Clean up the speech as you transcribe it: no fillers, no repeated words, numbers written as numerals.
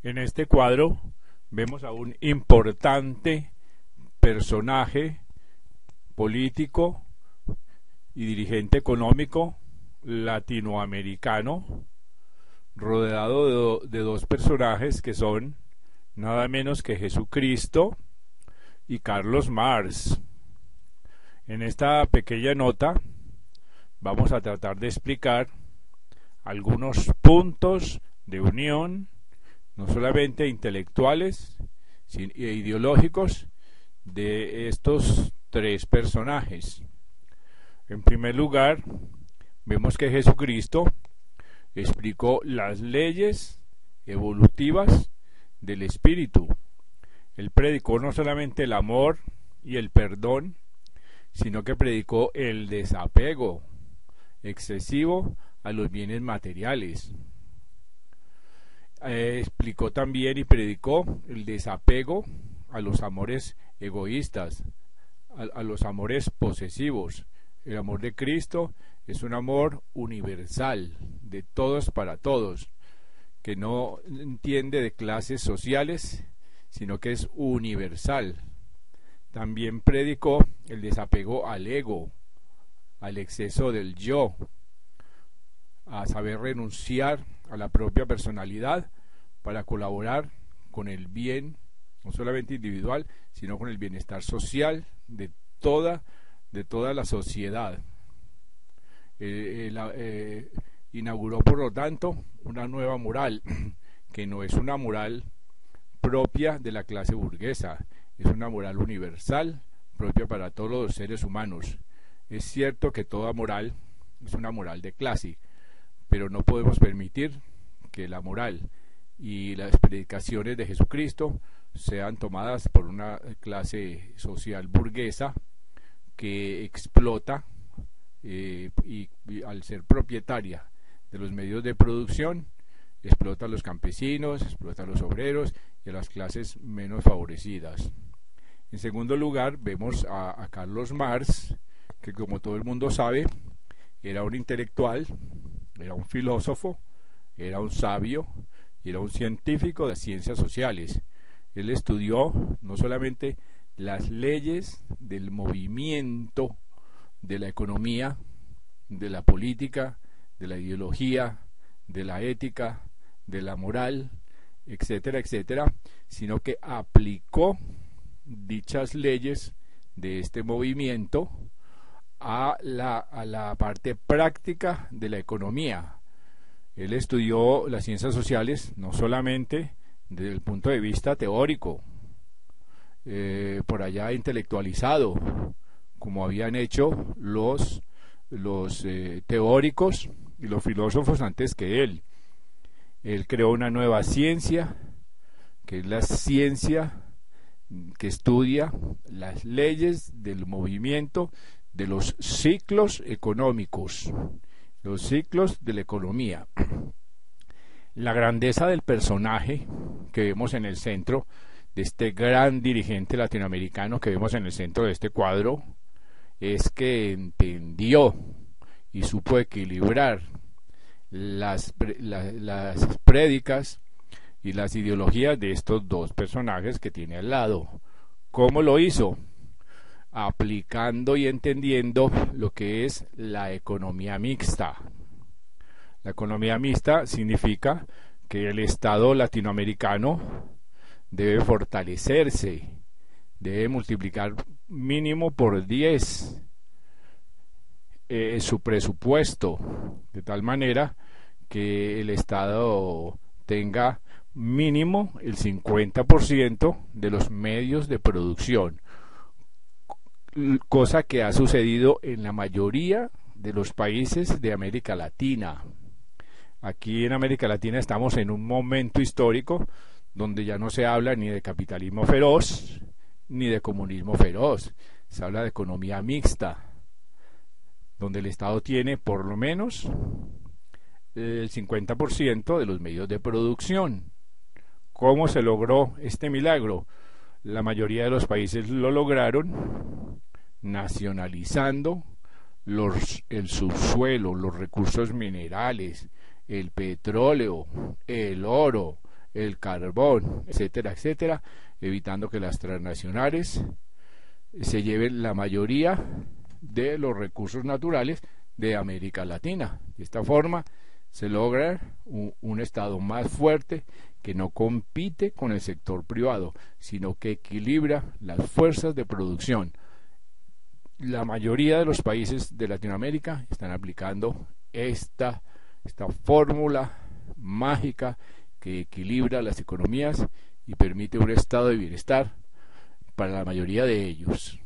En este cuadro vemos a un importante personaje político y dirigente económico latinoamericano, rodeado de dos personajes que son nada menos que Jesucristo y Carlos Marx. En esta pequeña nota vamos a tratar de explicar algunos puntos de unión, no solamente intelectuales e ideológicos, de estos tres personajes. En primer lugar, vemos que Jesucristo explicó las leyes evolutivas del espíritu. Él predicó no solamente el amor y el perdón, sino que predicó el desapego excesivo a los bienes materiales. Explicó también y predicó el desapego a los amores egoístas, a los amores posesivos. El amor de Cristo es un amor universal, de todos para todos, que no entiende de clases sociales, sino que es universal. También predicó el desapego al ego, al exceso del yo, a saber renunciar a la propia personalidad para colaborar con el bien, no solamente individual, sino con el bienestar social de toda la sociedad. Inauguró, por lo tanto, una nueva moral, que no es una moral propia de la clase burguesa, es una moral universal, propia para todos los seres humanos. Es cierto que toda moral es una moral de clase, pero no podemos permitir que la moral y las predicaciones de Jesucristo sean tomadas por una clase social burguesa que explota y al ser propietaria de los medios de producción, explota a los campesinos, explota a los obreros y a las clases menos favorecidas. En segundo lugar, vemos a Carlos Marx, que, como todo el mundo sabe, era un intelectual, era un filósofo, era un sabio y era un científico de ciencias sociales. Él estudió no solamente las leyes del movimiento, de la economía, de la política, de la ideología, de la ética, de la moral, etcétera, etcétera, sino que aplicó dichas leyes de este movimiento a la parte práctica de la economía. Él estudió las ciencias sociales no solamente desde el punto de vista teórico, por allá intelectualizado, como habían hecho los teóricos y los filósofos antes que él. Él creó una nueva ciencia, que es la ciencia que estudia las leyes del movimiento de los ciclos económicos, los ciclos de la economía. La grandeza del personaje que vemos en el centro, de este gran dirigente latinoamericano que vemos en el centro de este cuadro, es que entendió y supo equilibrar las prédicas y las ideologías de estos dos personajes que tiene al lado. ¿Cómo lo hizo? Aplicando y entendiendo lo que es la economía mixta. La economía mixta significa que el Estado latinoamericano debe fortalecerse, debe multiplicar mínimo por 10 su presupuesto, de tal manera que el Estado tenga mínimo el 50% de los medios de producción, cosa que ha sucedido en la mayoría de los países de América Latina. Aquí en América Latina estamos en un momento histórico donde ya no se habla ni de capitalismo feroz ni de comunismo feroz, se habla de economía mixta, donde el Estado tiene por lo menos el 50% de los medios de producción. ¿Cómo se logró este milagro? La mayoría de los países lo lograron nacionalizando el subsuelo, los recursos minerales, el petróleo, el oro, el carbón, etcétera, etcétera, evitando que las transnacionales se lleven la mayoría de los recursos naturales de América Latina. De esta forma se logra un Estado más fuerte que no compite con el sector privado, sino que equilibra las fuerzas de producción. La mayoría de los países de Latinoamérica están aplicando esta fórmula mágica que equilibra las economías y permite un estado de bienestar para la mayoría de ellos.